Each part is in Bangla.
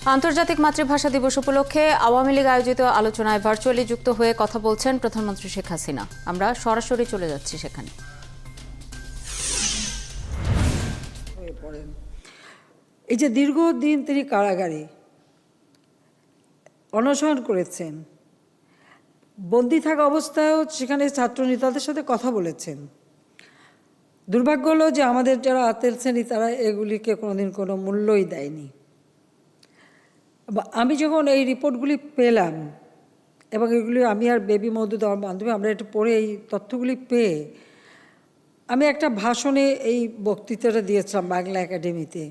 আন্তর্জাতিক মাতৃভাষা দিবস উপলক্ষে আওয়ামী লীগ আয়োজিত আলোচনায় ভার্চুয়ালি যুক্ত হয়ে কথা বলছেন প্রধানমন্ত্রী শেখ হাসিনা। আমরা সরাসরি চলে যাচ্ছি সেখানে। এই যে দীর্ঘদিন তিনি কারাগারে অনশন করেছেন, বন্দী থাকা অবস্থায়ও সেখানে ছাত্র নেতাদের সাথে কথা বলেছেন। দুর্ভাগ্য হলো যে আমাদের যারা আতেল শ্রেণী তারা এগুলিকে কোনোদিন কোনো মূল্যই দেয়নি। আমি যখন এই রিপোর্টগুলি পেলাম এবং এগুলি আমি আর বেবি মওদুদ আমার বান্ধবী আমরা একটু পড়ে এই তথ্যগুলি পেয়ে আমি একটা ভাষণে এই বক্তৃতাটা দিয়েছিলাম বাংলা একাডেমিতে।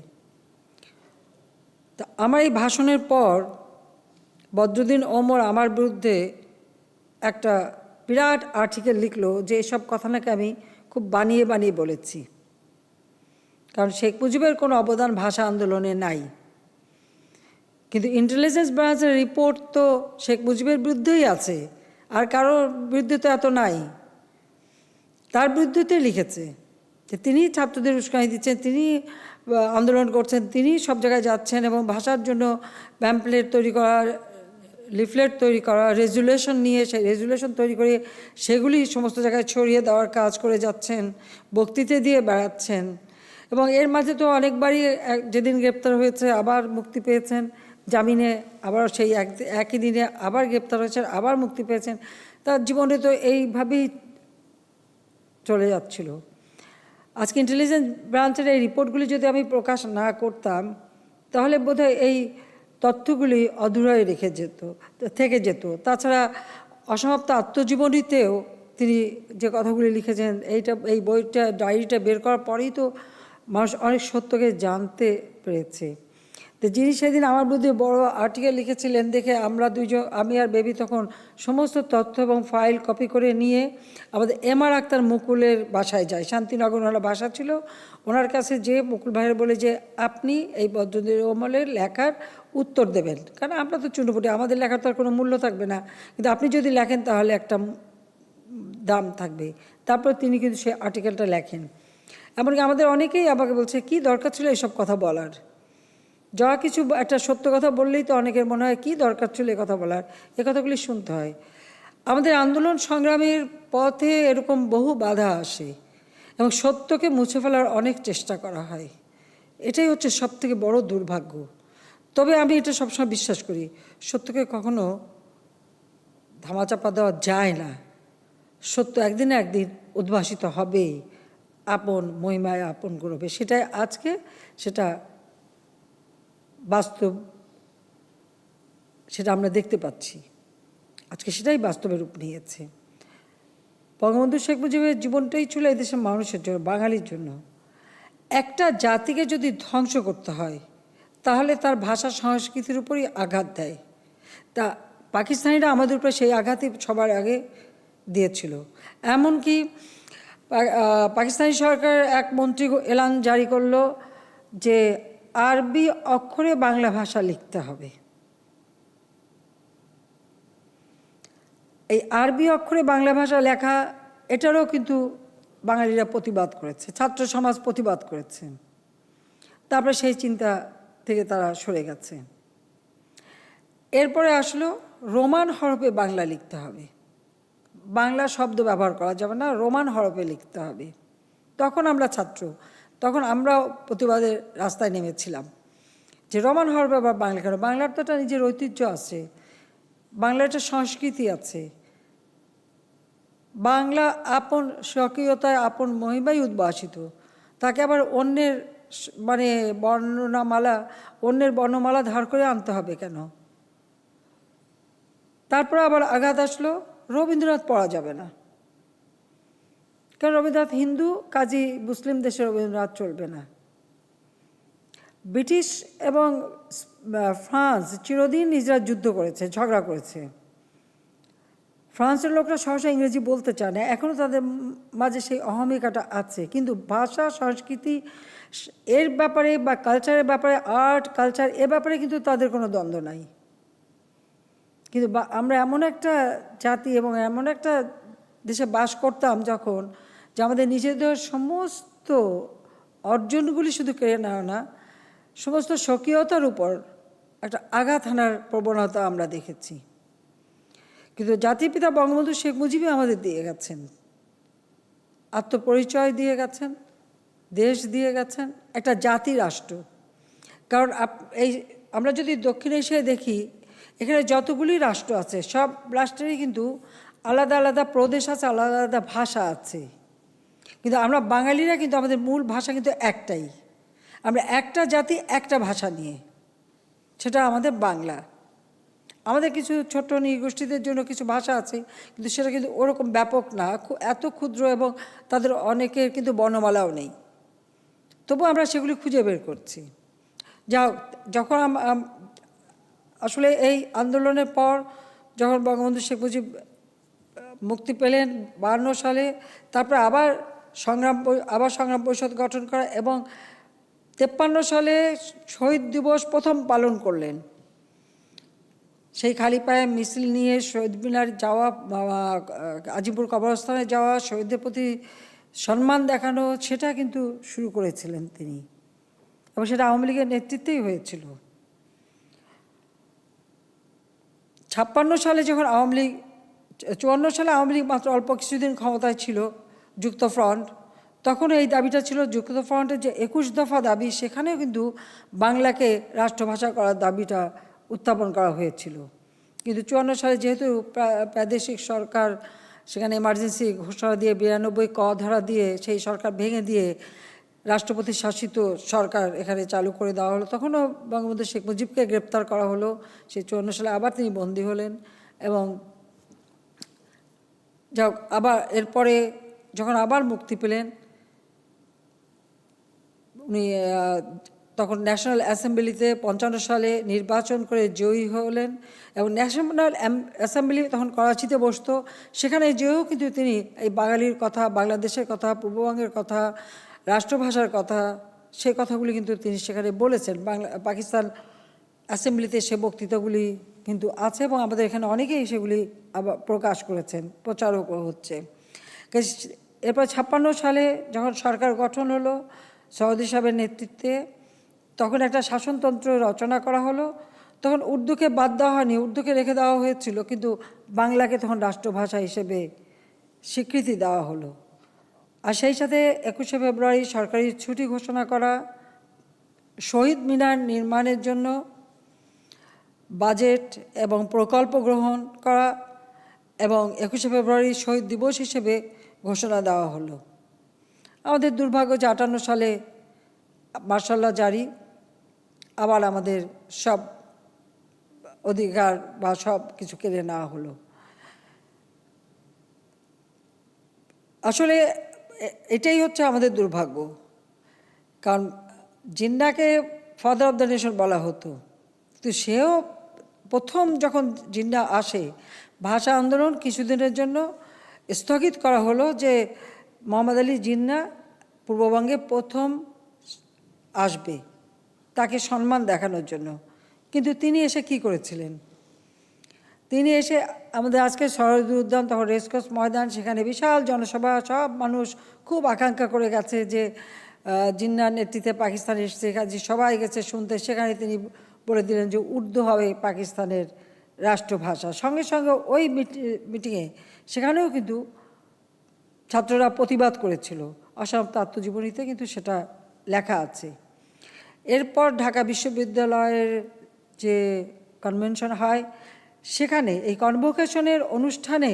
তা আমার এই ভাষণের পর বদরুদ্দিন ওমর আমার বিরুদ্ধে একটা বিরাট আর্টিকেল লিখলো যে এসব কথা নাকি আমি খুব বানিয়ে বানিয়ে বলেছি, কারণ শেখ মুজিবের কোনো অবদান ভাষা আন্দোলনে নাই। কিন্তু ইন্টেলিজেন্স ব্রাঞ্চের রিপোর্ট তো শেখ মুজিবের বিরুদ্ধেই আছে, আর কারোর বিরুদ্ধে তো এত নাই। তার বিরুদ্ধে লিখেছে যে তিনি ছাত্রদের উস্কানি দিচ্ছেন, তিনি আন্দোলন করছেন, তিনি সব জায়গায় যাচ্ছেন এবং ভাষার জন্য প্যাম্পলেট তৈরি করা, লিফলেট তৈরি করা, রেজুলেশন নিয়ে সেই রেজুলেশন তৈরি করে সেগুলি সমস্ত জায়গায় ছড়িয়ে দেওয়ার কাজ করে যাচ্ছেন, বক্তৃতা দিয়ে বেড়াচ্ছেন। এবং এর মাঝে তো অনেকবারই যেদিন গ্রেপ্তার হয়েছে আবার মুক্তি পেয়েছেন জামিনে, আবার সেই একই দিনে আবার গ্রেপ্তার হয়েছেন, আবার মুক্তি পেয়েছেন। তার জীবনে তো এইভাবেই চলে যাচ্ছিল। আজকে ইন্টেলিজেন্স ব্রাঞ্চের এই রিপোর্টগুলি যদি আমি প্রকাশ না করতাম তাহলে বোধহয় এই তথ্যগুলি অধুরাই থেকে যেত। তাছাড়া অসমাপ্ত আত্মজীবনীতেও তিনি যে কথাগুলি লিখেছেন, এই বইটা ডায়েরিটা বের করার পরেই তো মানুষ অনেক সত্যকে জানতে পেরেছে। তো যিনি সেদিন আমার বিরুদ্ধে বড় আর্টিকেল লিখেছিলেন দেখে আমরা দুইজন, আমি আর বেবি তখন সমস্ত তথ্য এবং ফাইল কপি করে নিয়ে আমাদের এমআর আক্তার মুকুলের বাসায় যাই। শান্তিনগর ওনার বাসা ছিল, ওনার কাছে যে মুকুল ভাইয়ের বলে যে আপনি এই বদরুদ্দিন ওমরের লেখার উত্তর দেবেন, কারণ আমরা তো চুনোপুটি, আমাদের লেখার তো আর কোনো মূল্য থাকবে না, কিন্তু আপনি যদি লেখেন তাহলে একটা দাম থাকবে। তারপর তিনি কিন্তু সেই আর্টিকেলটা লেখেন। এমনকি আমাদের অনেকেই আমাকে বলছে কি দরকার ছিল এসব কথা বলার, যা কিছু একটা সত্য কথা বললেই তো অনেকের মনে হয় কী দরকার ছিল এ কথা বলার, এ কথাগুলি শুনতে হয়। আমাদের আন্দোলন সংগ্রামের পথে এরকম বহু বাধা আসে এবং সত্যকে মুছে ফেলার অনেক চেষ্টা করা হয়। এটাই হচ্ছে সবথেকে বড় দুর্ভাগ্য। তবে আমি এটা সবসময় বিশ্বাস করি, সত্যকে কখনো ধামাচাপা দেওয়া যায় না। সত্য একদিন না একদিন উদ্ভাসিত হবেই, আপন মহিমায় আপন করবে। সেটাই আজকে, সেটা বাস্তব, সেটা আমরা দেখতে পাচ্ছি। আজকে সেটাই বাস্তবে রূপ নিয়েছে। বঙ্গবন্ধু শেখ মুজিবের জীবনটাই ছিল এই দেশের মানুষের জন্য, বাঙালির জন্য। একটা জাতিকে যদি ধ্বংস করতে হয় তাহলে তার ভাষা সংস্কৃতির উপরই আঘাত দেয়। তা পাকিস্তানিরা আমাদের উপরে সেই আঘাতই সবার আগে দিয়েছিল। এমনকি পাকিস্তানি সরকার এক মন্ত্রী এলান জারি করলো যে আরবি অক্ষরে বাংলা ভাষা লিখতে হবে। এই আরবি অক্ষরে বাংলা ভাষা লেখা, এটারও কিন্তু বাঙালিরা প্রতিবাদ করেছে, ছাত্র সমাজ প্রতিবাদ করেছে। তারপরে সেই চিন্তা থেকে তারা সরে গেছে। এরপরে আসলো রোমান হরফে বাংলা লিখতে হবে, বাংলা শব্দ ব্যবহার করা যাবে না, রোমান হরফে লিখতে হবে। তখন আমরা ছাত্র, তখন আমরাও প্রতিবাদের রাস্তায় নেমেছিলাম যে রোমান হরফে আবার বাংলা কেন? বাংলার তো একটা নিজের ঐতিহ্য আছে, বাংলার একটা সংস্কৃতি আছে। বাংলা আপন স্বকীয়তায় আপন মহিমাই উদ্ভাসিত, তাকে আবার অন্যের অন্যের বর্ণমালা ধার করে আনতে হবে কেন? তারপর আবার আঘাত আসলো, রবীন্দ্রনাথ পড়া যাবে না, কারণ রবীন্দ্রনাথ হিন্দু, কাজী মুসলিম দেশে রবীন্দ্রনাথ চলবে না। ব্রিটিশ এবং ফ্রান্স চিরদিন নিজেরা যুদ্ধ করেছে, ঝগড়া করেছে। ফ্রান্সের লোকরা সহসা ইংরেজি বলতে চায় না, এখনও তাদের মাঝে সেই অহমিকাটা আছে। কিন্তু ভাষা সংস্কৃতি এর ব্যাপারে বা কালচারের ব্যাপারে, আর্ট কালচার এ ব্যাপারে কিন্তু তাদের কোনো দ্বন্দ্ব নাই। কিন্তু আমরা এমন একটা জাতি এবং এমন একটা দেশে বাস করতাম যখন, যে আমাদের নিজেদের সমস্ত অর্জনগুলি শুধু কেড়ে নেওয়া না, সমস্ত স্বকীয়তার উপর একটা আঘাত হানার প্রবণতা আমরা দেখেছি। কিন্তু জাতির পিতা বঙ্গবন্ধু শেখ মুজিবই আমাদের দিয়ে গেছেন, আত্মপরিচয় দিয়ে গেছেন, দেশ দিয়ে গেছেন, একটা জাতি রাষ্ট্র। কারণ এই আমরা যদি দক্ষিণ এশিয়ায় দেখি, এখানে যতগুলি রাষ্ট্র আছে সব রাষ্ট্রেরই কিন্তু আলাদা আলাদা প্রদেশ আছে, আলাদা আলাদা ভাষা আছে। কিন্তু আমরা বাঙালিরা কিন্তু আমাদের মূল ভাষা কিন্তু একটাই। আমরা একটা জাতি, একটা ভাষা নিয়ে, সেটা আমাদের বাংলা। আমাদের কিছু ছোট্ট নৃগোষ্ঠীদের জন্য কিছু ভাষা আছে, কিন্তু সেটা কিন্তু ওরকম ব্যাপক না, এত ক্ষুদ্র, এবং তাদের অনেকের কিন্তু বর্ণমালাও নেই। তবু আমরা সেগুলি খুঁজে বের করছি। যখন আসলে এই আন্দোলনের পর যখন বঙ্গবন্ধু শেখ মুজিব মুক্তি পেলেন 52 সালে, তারপর আবার সংগ্রাম পরিষদ গঠন করা, এবং 53 সালে শহীদ দিবস প্রথম পালন করলেন। সেই খালি পায়ে মিছিল নিয়ে শহীদ মিনার যাওয়া, আজিমপুর কবরস্থানে যাওয়া, শহীদদের প্রতি সম্মান দেখানো, সেটা কিন্তু শুরু করেছিলেন তিনি, এবং সেটা আওয়ামী লীগের নেতৃত্বেই হয়েছিল। 56 সালে যখন 54 সালে আওয়ামী লীগ মাত্র অল্প কিছুদিন ক্ষমতায় ছিল, যুক্তফ্রন্ট, তখন এই দাবিটা ছিল যুক্তফ্রন্টের যে 21 দফা দাবি, সেখানেও কিন্তু বাংলাকে রাষ্ট্রভাষা করার দাবিটা উত্থাপন করা হয়েছিল। কিন্তু 54 সালে যেহেতু প্রাদেশিক সরকার সেখানে এমার্জেন্সি ঘোষণা দিয়ে 92 ক ধারা দিয়ে সেই সরকার ভেঙে দিয়ে রাষ্ট্রপতি শাসিত সরকার এখানে চালু করে দেওয়া হলো, তখনও বঙ্গবন্ধু শেখ মুজিবকে গ্রেপ্তার করা হলো। সেই 54 সালে আবার তিনি বন্দী হলেন, এবং আবার এরপরে যখন আবার মুক্তি পেলেন, উনি তখন ন্যাশনাল অ্যাসেম্বলিতে 55 সালে নির্বাচন করে জয়ী হলেন, এবং ন্যাশনাল অ্যাসেম্বলি তখন করাচিতে বসতো। সেখানে যেও কিন্তু তিনি এই বাঙালির কথা, বাংলাদেশের কথা, পূর্ববঙ্গের কথা, রাষ্ট্রভাষার কথা, সেই কথাগুলি কিন্তু তিনি সেখানে বলেছেন। পাকিস্তান অ্যাসেম্বলিতে সে বক্তৃতাগুলি কিন্তু আছে, এবং আমাদের এখানে অনেকেই সেগুলি আবার প্রকাশ করেছেন, প্রচারও হচ্ছে। এরপর 56 সালে যখন সরকার গঠন হলো সৌদি সাহেবের নেতৃত্বে, তখন একটা শাসনতন্ত্র রচনা করা হলো। তখন উর্দুকে বাদ দেওয়া হয়নি, উর্দুকে রেখে দেওয়া হয়েছিল, কিন্তু বাংলাকে তখন রাষ্ট্রভাষা হিসেবে স্বীকৃতি দেওয়া হলো। আর সেই সাথে 21শে ফেব্রুয়ারি সরকারি ছুটি ঘোষণা করা, শহীদ মিনার নির্মাণের জন্য বাজেট এবং প্রকল্প গ্রহণ করা, এবং 21শে ফেব্রুয়ারি শহীদ দিবস হিসেবে ঘোষণা দেওয়া হলো। আমাদের দুর্ভাগ্য যে 58 সালে মার্শাল ল জারি, আবার আমাদের সব অধিকার বা সব কিছু কেড়ে নেওয়া হলো। আসলে এটাই হচ্ছে আমাদের দুর্ভাগ্য, কারণ জিন্নাকে ফাদার অফ দ্য নেশন বলা হতো, কিন্তু সেও প্রথম যখন জিন্না আসে, ভাষা আন্দোলন কিছুদিনের জন্য স্থগিত করা হলো, যে মোহাম্মদ আলী জিন্না পূর্ববঙ্গে প্রথম আসবে, তাকে সম্মান দেখানোর জন্য। কিন্তু তিনি এসে কি করেছিলেন? তিনি এসে আমাদের আজকে সরোজিনী উদ্যান, তখন রেসকোর্স ময়দান, সেখানে বিশাল জনসভা, সব মানুষ খুব আকাঙ্ক্ষা করে গেছে যে জিন্নার নেতৃত্বে পাকিস্তান এসেছে, কাজে সবাই গেছে শুনতে। সেখানে তিনি বলে দিলেন যে উর্দু হবে পাকিস্তানের রাষ্ট্রভাষা। সঙ্গে সঙ্গে ওই মিটিংয়ে সেখানেও কিন্তু ছাত্ররা প্রতিবাদ করেছিল, অসমাপ্ত আত্মজীবনীতে কিন্তু সেটা লেখা আছে। এরপর ঢাকা বিশ্ববিদ্যালয়ের যে কনভেনশন হয়, সেখানে এই কনভোকেশনের অনুষ্ঠানে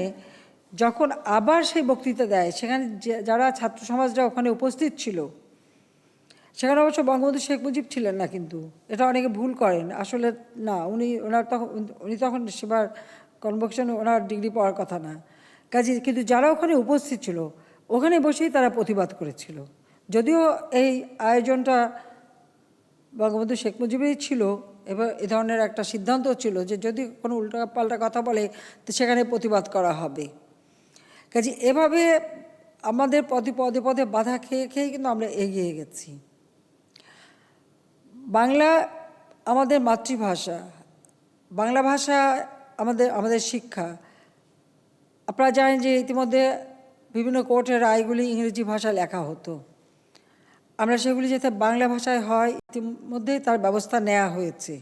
যখন আবার সেই বক্তৃতা দেয়, সেখানে যারা ছাত্র সমাজরা ওখানে উপস্থিত ছিল, সেখানে অবশ্য বঙ্গবন্ধু শেখ মুজিব ছিলেন না, কিন্তু এটা অনেকে ভুল করেন। আসলে না, উনি তখন সেবার কনভোকেশনে ওনার ডিগ্রি পাওয়ার কথা না, কাজে কিন্তু যারা ওখানে উপস্থিত ছিল ওখানে বসেই তারা প্রতিবাদ করেছিল। যদিও এই আয়োজনটা বঙ্গবন্ধু শেখ মুজিবেরই ছিল, এবার এ ধরনের একটা সিদ্ধান্ত ছিল যে যদি কোনো উল্টাপাল্টা কথা বলে তো সেখানে প্রতিবাদ করা হবে। কাজে এভাবে আমাদের পদে পদে পদে বাধা খেয়ে খেয়ে কিন্তু আমরা এগিয়ে গেছি। বাংলা আমাদের মাতৃভাষা, বাংলা ভাষা আমাদের শিক্ষা। আপনারা জানেন যে ইতিমধ্যে বিভিন্ন কোর্টের রায়গুলি ইংরেজি ভাষায় লেখা হতো, আমরা সেগুলি যাতে বাংলা ভাষায় হয় ইতিমধ্যেই তার ব্যবস্থা নেওয়া হয়েছে।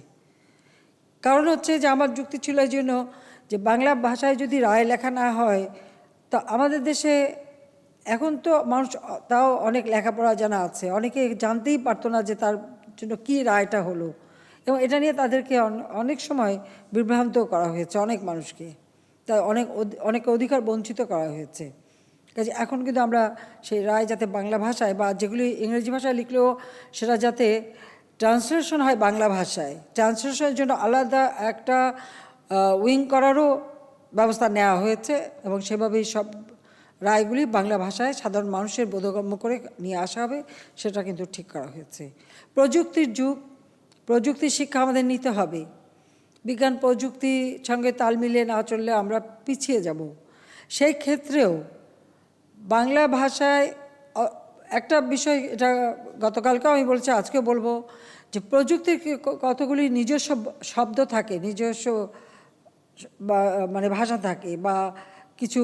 কারণ হচ্ছে যে আমার যুক্তি ছিল এই জন্য যে বাংলা ভাষায় যদি রায় লেখা না হয়, তা আমাদের দেশে এখন তো মানুষ তাও অনেক লেখাপড়া জানা আছে, অনেকে জানতেই পারতো না যে তার জন্য কী রায়টা হলো, এবং এটা নিয়ে তাদেরকে অনেক সময় বিভ্রান্ত করা হয়েছে অনেক মানুষকে, তাই অনেক অধিকার বঞ্চিত করা হয়েছে। কাজে এখন কিন্তু আমরা সেই রায় যাতে বাংলা ভাষায় বা যেগুলি ইংরেজি ভাষায় লিখলেও সেটা যাতে ট্রান্সলেশন হয় বাংলা ভাষায়, ট্রান্সলেশনের জন্য আলাদা একটা উইং করারও ব্যবস্থা নেওয়া হয়েছে, এবং সেভাবেই সব রায়গুলি বাংলা ভাষায় সাধারণ মানুষের বোধগম্য করে নিয়ে আসা হবে, সেটা কিন্তু ঠিক করা হয়েছে। প্রযুক্তির যুগ, প্রযুক্তি শিক্ষা আমাদের নিতে হবে। বিজ্ঞান প্রযুক্তির সঙ্গে তাল মিলিয়ে না চললে আমরা পিছিয়ে যাব। সেই ক্ষেত্রেও বাংলা ভাষায় একটা বিষয়, এটা গতকালকেও আমি বলছি, আজকেও বলবো, যে প্রযুক্তির কতগুলি নিজস্ব শব্দ থাকে, নিজস্ব মানে ভাষা থাকে, বা কিছু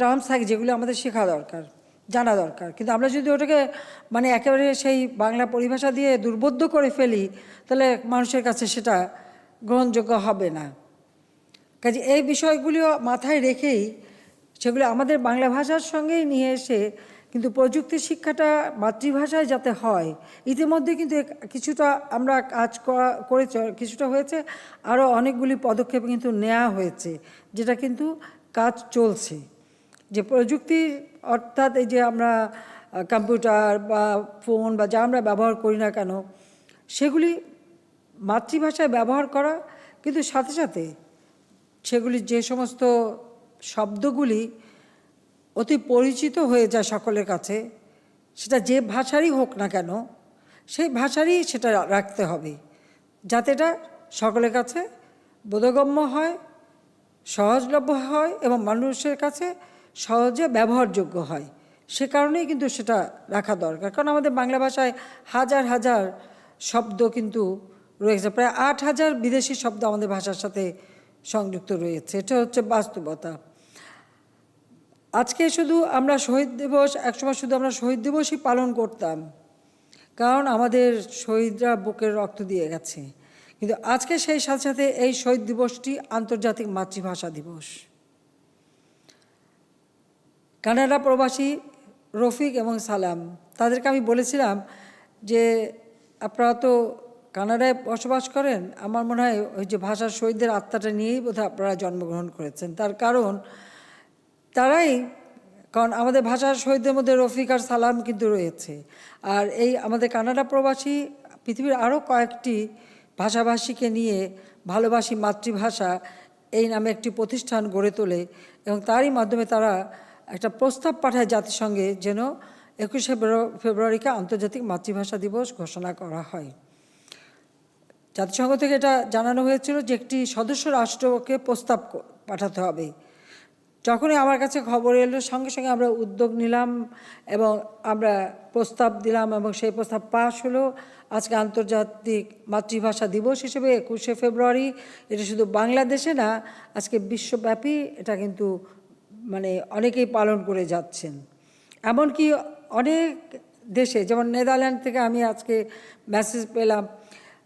টার্মস থাকে যেগুলো আমাদের শেখা দরকার, জানা দরকার। কিন্তু আমরা যদি ওটাকে মানে একেবারে সেই বাংলা পরিভাষা দিয়ে দুর্বোধ্য করে ফেলি, তাহলে মানুষের কাছে সেটা গ্রহণযোগ্য হবে না। কাজে এই বিষয়গুলিও মাথায় রেখেই সেগুলো আমাদের বাংলা ভাষার সঙ্গেই নিয়ে এসে কিন্তু প্রযুক্তি শিক্ষাটা মাতৃভাষায় যাতে হয়। ইতিমধ্যে কিন্তু কিছুটা আমরা কাজ করেছে, কিছুটা হয়েছে, আরও অনেকগুলি পদক্ষেপ কিন্তু নেওয়া হয়েছে, যেটা কিন্তু কাজ চলছে। যে প্রযুক্তির অর্থাৎ এই যে আমরা কম্পিউটার বা ফোন বা যা আমরা ব্যবহার করি না কেন, সেগুলি মাতৃভাষায় ব্যবহার করা, কিন্তু সাথে সাথে সেগুলি যে সমস্ত শব্দগুলি অতি পরিচিত হয়ে যায় সকলের কাছে, সেটা যে ভাষারই হোক না কেন, সেই ভাষারই সেটা রাখতে হবে, যাতে এটা সকলের কাছে বোধগম্য হয়, সহজলভ্য হয় এবং মানুষের কাছে সহজে ব্যবহারযোগ্য হয়। সে কারণেই কিন্তু সেটা রাখা দরকার। কারণ আমাদের বাংলা ভাষায় হাজার হাজার শব্দ কিন্তু রয়েছে, প্রায় ৮,০০০ বিদেশি শব্দ আমাদের ভাষার সাথে সংযুক্ত রয়েছে। এটা হচ্ছে বাস্তবতা। আজকে শুধু আমরা শহীদ দিবস, একসময় শুধু আমরা শহীদ দিবসই পালন করতাম, কারণ আমাদের শহীদরা বুকের রক্ত দিয়ে গেছে। কিন্তু আজকে সেই সাথে সাথে এই শহীদ দিবসটি আন্তর্জাতিক মাতৃভাষা দিবস। কানাডা প্রবাসী রফিক এবং সালাম, তাদেরকে আমি বলেছিলাম যে আপনারা তো কানাডায় বসবাস করেন, আমার মনে হয় ওই যে ভাষার শহীদদের আত্মাটা নিয়েই বোধহয় আপনারা জন্মগ্রহণ করেছেন। তার কারণ কারণ আমাদের ভাষার শহীদদের মধ্যে রফিক আর সালাম কিন্তু রয়েছে। আর এই আমাদের কানাডা প্রবাসী পৃথিবীর আরও কয়েকটি ভাষাভাষীকে নিয়ে ভালোবাসি মাতৃভাষা এই নামে একটি প্রতিষ্ঠান গড়ে তোলে, এবং তারই মাধ্যমে তারা একটা প্রস্তাব পাঠায় জাতিসংঘে, যেন 21শে ফেব্রুয়ারিকে আন্তর্জাতিক মাতৃভাষা দিবস ঘোষণা করা হয়। জাতিসংঘ থেকে এটা জানানো হয়েছিল যে একটি সদস্য রাষ্ট্রকে প্রস্তাব পাঠাতে হবে। যখনই আমার কাছে খবর এলো, সঙ্গে সঙ্গে আমরা উদ্যোগ নিলাম এবং আমরা প্রস্তাব দিলাম, এবং সেই প্রস্তাব পাশ হলো। আজকে আন্তর্জাতিক মাতৃভাষা দিবস হিসেবে 21শে ফেব্রুয়ারি, এটা শুধু বাংলাদেশে না, আজকে বিশ্বব্যাপী এটা কিন্তু মানে অনেকেই পালন করে যাচ্ছেন। এমনকি অনেক দেশে, যেমন নেদারল্যান্ড থেকে আমি আজকে মেসেজ পেলাম,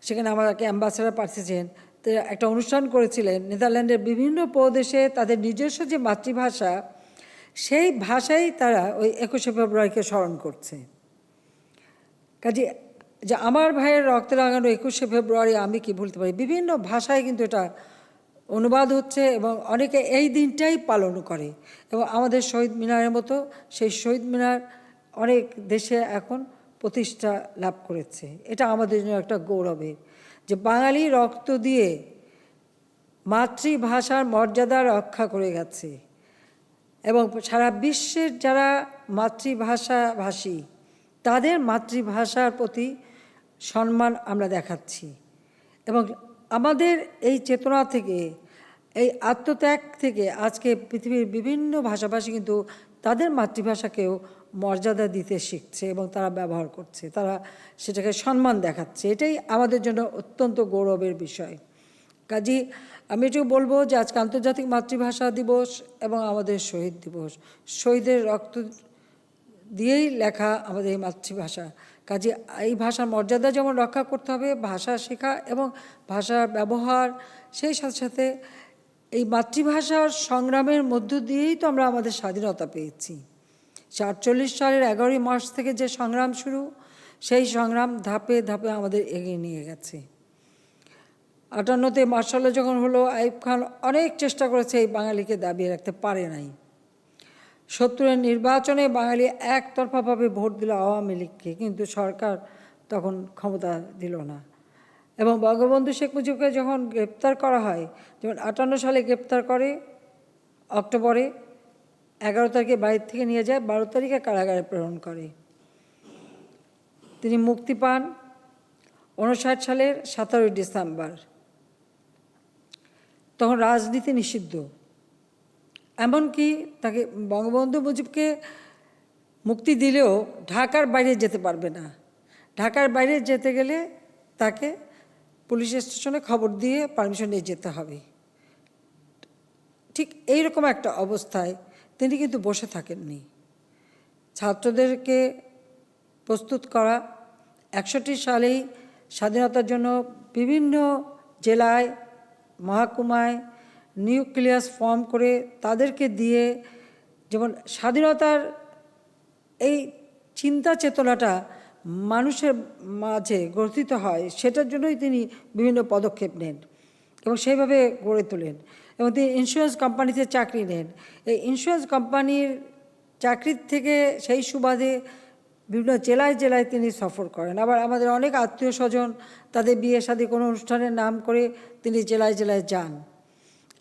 সেখানে আমাকে অ্যাম্বাসেডর পাঠিয়েছেন, তো একটা অনুষ্ঠান করেছিলেন নেদারল্যান্ডের বিভিন্ন প্রদেশে তাদের নিজস্ব যে মাতৃভাষা, সেই ভাষাই তারা ওই 21শে ফেব্রুয়ারিকে স্মরণ করছে। কাজে যে আমার ভাইয়ের রক্তে রাঙানো 21শে ফেব্রুয়ারি আমি কি ভুলতে পারি, বিভিন্ন ভাষায় কিন্তু এটা অনুবাদ হচ্ছে, এবং অনেকে এই দিনটাই পালন করে। এবং আমাদের শহীদ মিনারের মতো সেই শহীদ মিনার অনেক দেশে এখন প্রতিষ্ঠা লাভ করেছে। এটা আমাদের জন্য একটা গৌরবের, যে বাঙালি রক্ত দিয়ে মাতৃভাষার মর্যাদা রক্ষা করে গেছে, এবং সারা বিশ্বের যারা মাতৃভাষাভাষী তাদের মাতৃভাষার প্রতি সম্মান আমরা দেখাচ্ছি। এবং আমাদের এই চেতনা থেকে, এই আত্মত্যাগ থেকে আজকে পৃথিবীর বিভিন্ন ভাষাভাষী কিন্তু তাদের মাতৃভাষাকেও মর্যাদা দিতে শিখছে এবং তারা ব্যবহার করছে, তারা সেটাকে সম্মান দেখাচ্ছে। এটাই আমাদের জন্য অত্যন্ত গৌরবের বিষয়। কাজেই আমি এটুকু বলবো যে আজকে আন্তর্জাতিক মাতৃভাষা দিবস এবং আমাদের শহীদ দিবস, শহীদের রক্ত দিয়েই লেখা আমাদের এই মাতৃভাষা। কাজে এই ভাষার মর্যাদা যেমন রক্ষা করতে হবে, ভাষা শেখা এবং ভাষার ব্যবহার, সেই সাথে সাথে এই মাতৃভাষার সংগ্রামের মধ্য দিয়েই তো আমরা আমাদের স্বাধীনতা পেয়েছি। 48 সালের 11ই মার্চ থেকে যে সংগ্রাম শুরু, সেই সংগ্রাম ধাপে ধাপে আমাদের এগিয়ে নিয়ে গেছে। 58-তে মার্শাল ল যখন হলো, আইয়ুব খান অনেক চেষ্টা করেছে এই বাঙালিকে দাবিয়ে রাখতে, পারে নাই। 70-এর নির্বাচনে বাঙালি একতরফাভাবে ভোট দিল আওয়ামী লীগকে, কিন্তু সরকার তখন ক্ষমতা দিল না। এবং বঙ্গবন্ধু শেখ মুজিবকে যখন গ্রেপ্তার করা হয়, যেমন 58 সালে গ্রেপ্তার করে, অক্টোবরে 11 তারিখে বাইরে থেকে নিয়ে যায়, 12 তারিখে কারাগারে প্রেরণ করে। তিনি মুক্তি পান 59 সালের 17 ডিসেম্বর। তখন রাজনীতি নিষিদ্ধ, এমনকি তাকে বঙ্গবন্ধু মুজিবকে মুক্তি দিলেও ঢাকার বাইরে যেতে পারবে না। ঢাকার বাইরে যেতে গেলে তাকে পুলিশ স্টেশনে খবর দিয়ে পারমিশন নিয়ে যেতে হবে। ঠিক এইরকম একটা অবস্থায় তিনি কিন্তু বসে থাকেননি। ছাত্রদেরকে প্রস্তুত করা, 61 সালেই স্বাধীনতার জন্য বিভিন্ন জেলায়, মহকুমায় নিউক্লিয়াস ফর্ম করে তাদেরকে দিয়ে, যেমন স্বাধীনতার এই চিন্তা চেতনাটা মানুষের মাঝে গ্রথিত হয়, সেটার জন্যই তিনি বিভিন্ন পদক্ষেপ নেন এবং সেইভাবে গড়ে তোলেন। এবং তিনি ইন্স্যুরেন্স কোম্পানিতে চাকরি নেন। এই ইন্স্যুরেন্স কোম্পানির চাকরির থেকে সেই সুবাদে বিভিন্ন জেলায় জেলায় তিনি সফর করেন। আবার আমাদের অনেক আত্মীয় স্বজন, তাদের বিয়ে শাদী কোনো অনুষ্ঠানের নাম করে তিনি জেলায় জেলায় যান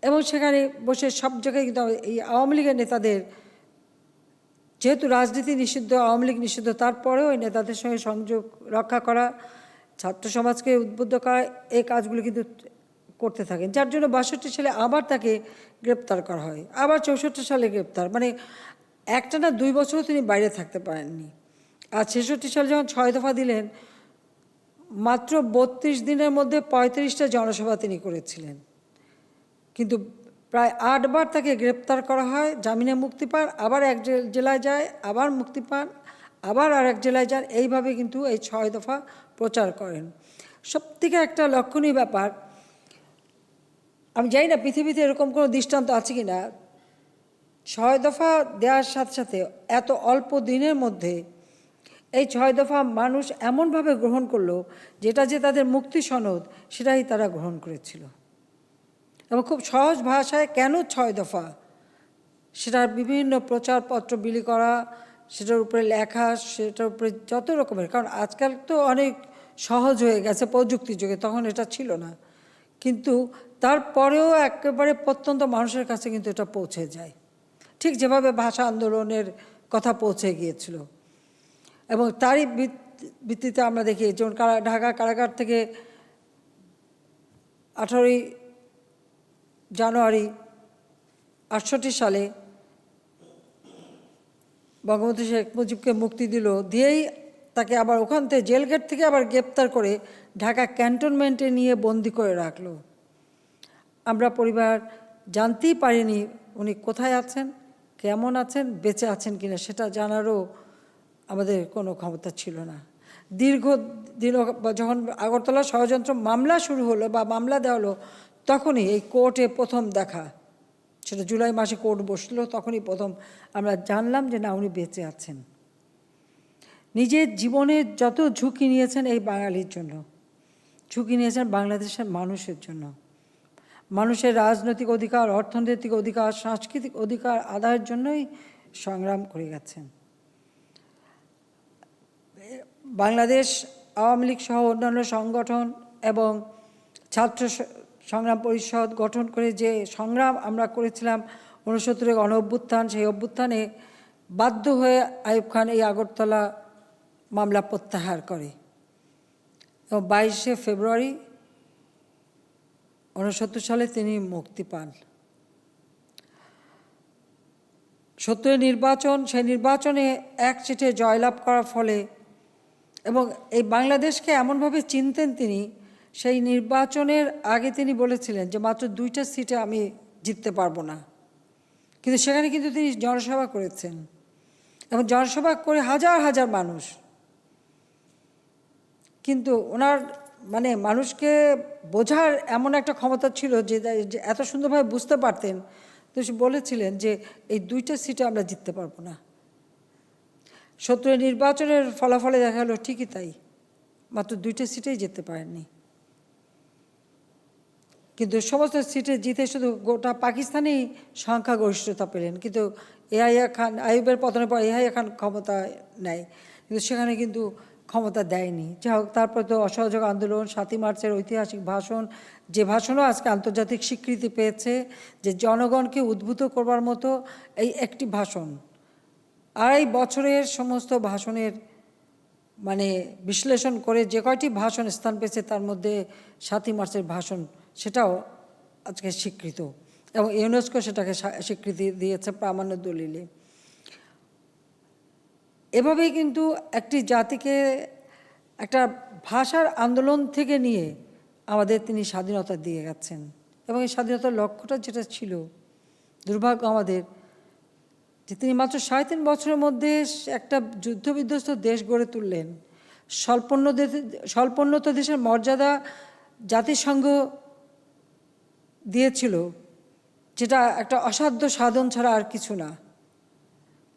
এবং সেখানে বসে সব জায়গায় কিন্তু এই আওয়ামী লীগের নেতাদের, যেহেতু রাজনীতি নিষিদ্ধ, আওয়ামী লীগ নিষিদ্ধ, তারপরেও ওই নেতাদের সঙ্গে সংযোগ রক্ষা করা, ছাত্র সমাজকে উদ্বুদ্ধ করা, এই কাজগুলো কিন্তু করতে থাকেন। যার জন্য 62 সালে আবার তাকে গ্রেপ্তার করা হয়, আবার 64 সালে গ্রেপ্তার, মানে একটানা 2 বছরও তিনি বাইরে থাকতে পারেননি। আর 66 সালে যখন 6 দফা দিলেন, মাত্র 32 দিনের মধ্যে 35টা জনসভা তিনি করেছিলেন। কিন্তু প্রায় 8 বার তাকে গ্রেপ্তার করা হয়, জামিনে মুক্তি পান, আবার এক জেলায় যায়, আবার মুক্তি পান, আবার আর এক জেলায় যান। এইভাবে কিন্তু এই 6 দফা প্রচার করেন। সবথেকে একটা লক্ষণীয় ব্যাপার, আমি জানি না পৃথিবীতে এরকম কোনো দৃষ্টান্ত আছে কি না, 6 দফা দেওয়ার সাথে সাথে এত অল্প দিনের মধ্যে এই 6 দফা মানুষ এমনভাবে গ্রহণ করলো, যেটা যে তাদের মুক্তি সনদ, সেটাই তারা গ্রহণ করেছিল। এবং খুব সহজ ভাষায় কেন 6 দফা, সেটার বিভিন্ন প্রচারপত্র বিলি করা, সেটার উপরে লেখা, সেটার উপরে যত রকমের, কারণ আজকাল তো অনেক সহজ হয়ে গেছে প্রযুক্তির যুগে, তখন এটা ছিল না। কিন্তু তারপরেও একেবারে প্রত্যন্ত মানুষের কাছে কিন্তু এটা পৌঁছে যায়, ঠিক যেভাবে ভাষা আন্দোলনের কথা পৌঁছে গিয়েছিল। এবং তারই ভিত্তিতে আমরা দেখি, যেমন ঢাকা কারাগার থেকে 18 জানুয়ারি 68 সালে বঙ্গবন্ধু শেখ মুজিবকে মুক্তি দিল, দিয়েই তাকে আবার ওখান থেকে জেলগেট থেকে আবার গ্রেপ্তার করে ঢাকা ক্যান্টনমেন্টে নিয়ে বন্দি করে রাখলো। আমরা পরিবার জানতেই পারিনি উনি কোথায় আছেন, কেমন আছেন, বেঁচে আছেন কিনা, সেটা জানারও আমাদের কোনো ক্ষমতা ছিল না। দীর্ঘদিন যখন আগরতলা ষড়যন্ত্র মামলা শুরু হলো বা মামলা দেওয়া হলো, তখনই এই কোর্টে প্রথম দেখা, সেটা জুলাই মাসে কোর্ট বসলো, তখনই প্রথম আমরা জানলাম যে না, উনি বেঁচে আছেন। নিজের জীবনের যত ঝুঁকি নিয়েছেন এই বাঙালির জন্য, ঝুঁকি নিয়েছেন বাংলাদেশের মানুষের জন্য, মানুষের রাজনৈতিক অধিকার, অর্থনৈতিক অধিকার, সাংস্কৃতিক অধিকার আদায়ের জন্যই সংগ্রাম করে গেছেন। বাংলাদেশ আওয়ামী লীগ সহ অন্যান্য সংগঠন এবং ছাত্র সংগ্রাম পরিষদ গঠন করে যে সংগ্রাম আমরা করেছিলাম 69 গণ অভ্যুত্থান, সেই অভ্যুত্থানে বাধ্য হয়ে আইয়ুব খান এই আগরতলা মামলা প্রত্যাহার করে এবং 22শে ফেব্রুয়ারি 69 সালে তিনি মুক্তি পান। 70 নির্বাচন, সেই নির্বাচনে এক চিঠে জয়লাভ করার ফলে, এবং এই বাংলাদেশকে এমনভাবে চিনতেন তিনি, সেই নির্বাচনের আগে তিনি বলেছিলেন যে মাত্র 2টা সিটে আমি জিততে পারবো না, কিন্তু সেখানে কিন্তু তিনি জনসভা করেছেন এবং জনসভা করে হাজার হাজার মানুষ কিন্তু ওনার মানে মানুষকে বোঝার এমন একটা ক্ষমতা ছিল যে এত সুন্দরভাবে বুঝতে পারতেন। তো সে বলেছিলেন যে এই 2টা সিটে আমরা জিততে পারবো না। 17 নির্বাচনের ফলাফলে দেখা গেল ঠিকই তাই, মাত্র 2টা সিটেই যেতে পারেননি। কিন্তু সমস্ত সিটে জিতে শুধু গোটা পাকিস্তানেই সংখ্যাগরিষ্ঠতা পেলেন। কিন্তু ইয়াহিয়া খান, আইয়ুবের পতনের পর ইয়াহিয়া খান ক্ষমতা নেয়, কিন্তু সেখানে কিন্তু ক্ষমতা দেয়নি। যাই হোক, তারপর তো অসহযোগ আন্দোলন, 7ই মার্চের ঐতিহাসিক ভাষণ, যে ভাষণও আজকে আন্তর্জাতিক স্বীকৃতি পেয়েছে, যে জনগণকে উদ্বুদ্ধ করবার মতো এই একটি ভাষণ। 2.5 বছরের সমস্ত ভাষণের মানে বিশ্লেষণ করে যে কয়টি ভাষণ স্থান পেয়েছে তার মধ্যে 7ই মার্চের ভাষণ, সেটাও আজকে স্বীকৃত, এবং ইউনেস্কো সেটাকে স্বীকৃতি দিয়েছে প্রামাণ্য দলিলে। এভাবেই কিন্তু একটি জাতিকে একটা ভাষার আন্দোলন থেকে নিয়ে আমাদের তিনি স্বাধীনতা দিয়ে গেছেন। এবং এই স্বাধীনতার লক্ষ্যটা যেটা ছিল, দুর্ভাগ্য আমাদের যে তিনি মাত্র 3.5 বছরের মধ্যে একটা যুদ্ধবিধ্বস্ত দেশ গড়ে তুললেন। স্বল্পোন্নত দেশের মর্যাদা জাতিসংঘ দিয়েছিল, যেটা একটা অসাধ্য সাধন ছাড়া আর কিছু না।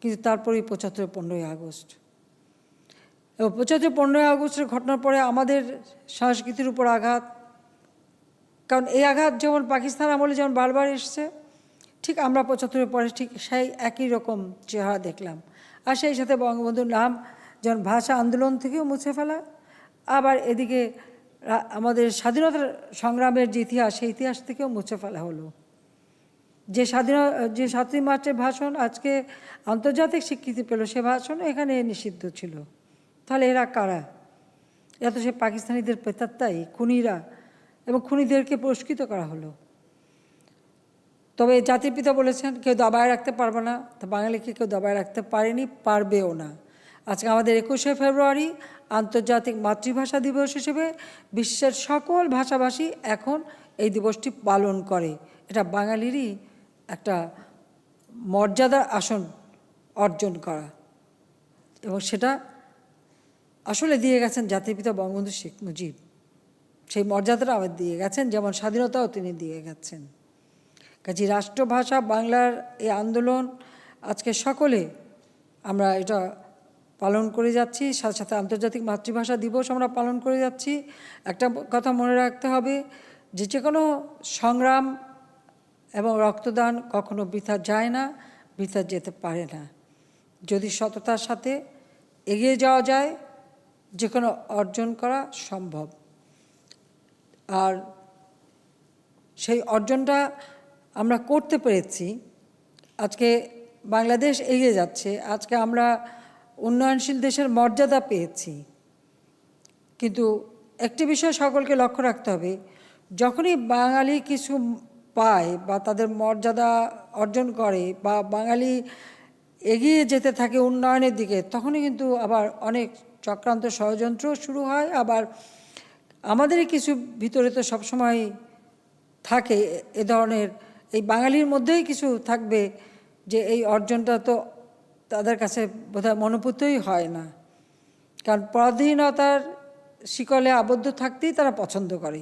কিন্তু তারপরেই 75 15ই আগস্ট, এবং 75 15ই আগস্টের ঘটনার পরে আমাদের সংস্কৃতির উপর আঘাত। কারণ এই আঘাত যেমন পাকিস্তান আমলে যেমন বারবার এসছে, ঠিক আমরা 75-এর পরে ঠিক সেই একই রকম চেহারা দেখলাম। আর সেই সাথে বঙ্গবন্ধুর নাম যেমন ভাষা আন্দোলন থেকেও মুছে ফেলা, আবার এদিকে আমাদের স্বাধীনতার সংগ্রামের যে ইতিহাস, সেই ইতিহাস থেকেও মুছে ফেলা হলো। যে 7ই মার্চের ভাষণ আজকে আন্তর্জাতিক স্বীকৃতি পেল, সে ভাষণ এখানে নিষিদ্ধ ছিল। তাহলে এরা কারা? এরা তো সে পাকিস্তানিদের প্রেতাত্মাই, খুনিরা, এবং খুনিদেরকে পুরস্কৃত করা হলো। তবে জাতির পিতা বলেছেন কেউ দাবায় রাখতে পারবে না, তো বাঙালিকে কেউ দাবায় রাখতে পারেনি, পারবেও না। আজকে আমাদের 21শে ফেব্রুয়ারি আন্তর্জাতিক মাতৃভাষা দিবস হিসেবে বিশ্বের সকল ভাষাভাষী এখন এই দিবসটি পালন করে। এটা বাঙালিরই একটা মর্যাদার আসন অর্জন করা, এবং সেটা আসলে দিয়ে গেছেন জাতির পিতা বঙ্গবন্ধু শেখ মুজিব। সেই মর্যাদাটা আমাদের দিয়ে গেছেন, যেমন স্বাধীনতাও তিনি দিয়ে গেছেন। কাজে রাষ্ট্রভাষা বাংলার এই আন্দোলন আজকে সকলে আমরা এটা পালন করে যাচ্ছি, সাথে সাথে আন্তর্জাতিক মাতৃভাষা দিবস আমরা পালন করে যাচ্ছি। একটা কথা মনে রাখতে হবে যে যে কোনো সংগ্রাম এবং রক্তদান কখনো বৃথা যায় না, বৃথা যেতে পারে না। যদি সততার সাথে এগিয়ে যাওয়া যায়, যে কোনো অর্জন করা সম্ভব। আর সেই অর্জনটা আমরা করতে পেরেছি। আজকে বাংলাদেশ এগিয়ে যাচ্ছে, আজকে আমরা উন্নয়নশীল দেশের মর্যাদা পেয়েছি। কিন্তু একটি বিষয় সকলকে লক্ষ্য রাখতে হবে, যখনই বাঙালি কিছু পায় বা তাদের মর্যাদা অর্জন করে বা বাঙালি এগিয়ে যেতে থাকে উন্নয়নের দিকে, তখনই কিন্তু আবার অনেক চক্রান্ত ষড়যন্ত্র শুরু হয়। আবার আমাদেরই কিছু ভিতরে তো সবসময় থাকে এ ধরনের, এই বাঙালির মধ্যেই কিছু থাকবে যে এই অর্জনটা তো তাদের কাছে বোধহয় মনোপুতই হয় না। কারণ পরাধীনতার শিকলে আবদ্ধ থাকতেই তারা পছন্দ করে।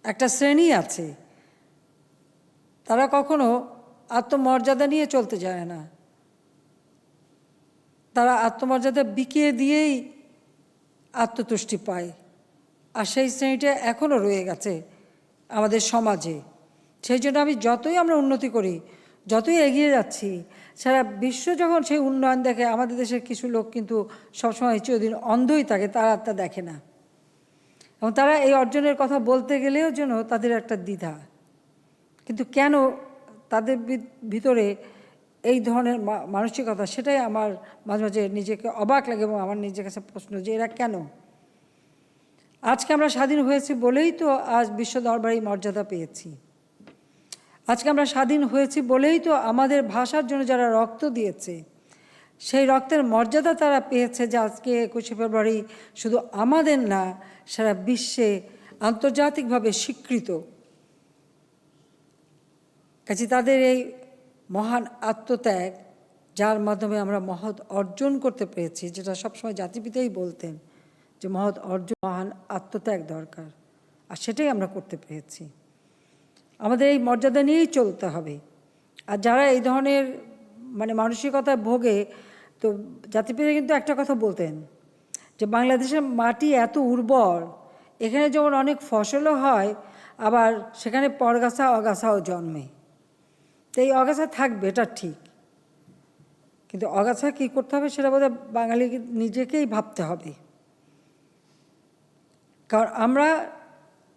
একটা শ্রেণী আছে, তারা কখনো আত্মমর্যাদা নিয়ে চলতে যায় না, তারা আত্মমর্যাদা বিকিয়ে দিয়েই আত্মতুষ্টি পায়। আর সেই শ্রেণীটা এখনও রয়ে গেছে আমাদের সমাজে। সেই জন্য যতই আমরা উন্নতি করি, যতই এগিয়ে যাচ্ছি, সারা বিশ্ব যখন সেই উন্নয়ন দেখে, আমাদের দেশের কিছু লোক কিন্তু সবসময় চিরদিন অন্ধই থাকে, তারা তা দেখে না। এবং তারা এই অর্জনের কথা বলতে গেলেও যেন তাদের একটা দ্বিধা। কিন্তু কেন তাদের ভিতরে এই ধরনের মানসিকতা, সেটাই আমার মাঝে মাঝে নিজেকে অবাক লাগে এবং আমার নিজের কাছে প্রশ্ন যে এরা কেন। আজকে আমরা স্বাধীন হয়েছি বলেই তো আজ বিশ্ব দরবারে মর্যাদা পেয়েছি। আজকে আমরা স্বাধীন হয়েছি বলেই তো আমাদের ভাষার জন্য যারা রক্ত দিয়েছে, সেই রক্তের মর্যাদা তারা পেয়েছে, যে আজকে 21শে ফেব্রুয়ারি শুধু আমাদের না, সারা বিশ্বে আন্তর্জাতিকভাবে স্বীকৃত। কাজে তাদের এই মহান আত্মত্যাগ, যার মাধ্যমে আমরা মহৎ অর্জন করতে পেরেছি, যেটা সবসময় জাতিপিতাই বলতেন যে মহৎ অর্জন, মহান আত্মত্যাগ দরকার, আর সেটাই আমরা করতে পেরেছি। আমাদের এই মর্যাদা নিয়েই চলতে হবে। আর যারা এই ধরনের মানসিকতায় ভোগে, তো জাতিপিতা কিন্তু একটা কথা বলতেন যে বাংলাদেশের মাটি এত উর্বর, এখানে যেমন অনেক ফসলও হয়, আবার সেখানে পরগাছা অগাছাও জন্মে। তো এই অগাছা থাকবে, এটা ঠিক, কিন্তু অগাছা কী করতে হবে সেটা বোধহয় বাঙালি নিজেকেই ভাবতে হবে। কারণ আমরা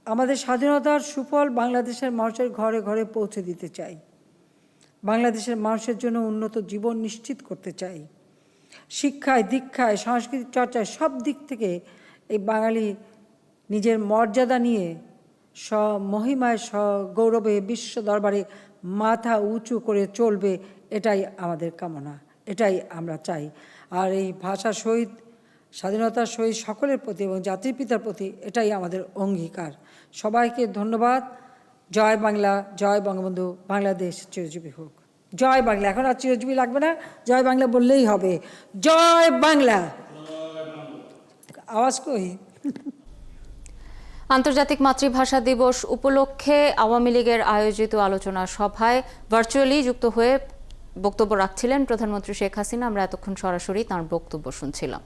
আমাদের স্বাধীনতার সুফল বাংলাদেশের মানুষের ঘরে ঘরে পৌঁছে দিতে চাই, বাংলাদেশের মানুষের জন্য উন্নত জীবন নিশ্চিত করতে চাই। শিক্ষায়, দীক্ষায়, সাংস্কৃতিক চর্চায় সব দিক থেকে এই বাঙালি নিজের মর্যাদা নিয়ে স্বমহিমায় গৌরবে বিশ্ব দরবারে মাথা উঁচু করে চলবে, এটাই আমাদের কামনা, এটাই আমরা চাই। আর এই ভাষা শহীদ, স্বাধীনতার শহীদ সকলের প্রতি এবং জাতির পিতার প্রতি এটাই আমাদের অঙ্গীকার। সবাইকে ধন্যবাদ। জয় বাংলা, জয় বঙ্গবন্ধু, বাংলাদেশ চিরজীবী হোক। জয় বাংলা। এখন আর চিরজীবী লাগবে না, জয় বাংলা বললেই হবে। জয় বাংলা। আওয়াজ কই? আন্তর্জাতিক মাতৃভাষা দিবস উপলক্ষে আওয়ামী লীগের আয়োজিত আলোচনা সভায় ভার্চুয়ালি যুক্ত হয়ে বক্তব্য রাখছিলেন প্রধানমন্ত্রী শেখ হাসিনা। আমরা এতক্ষণ সরাসরি তাঁর বক্তব্য শুনছিলাম।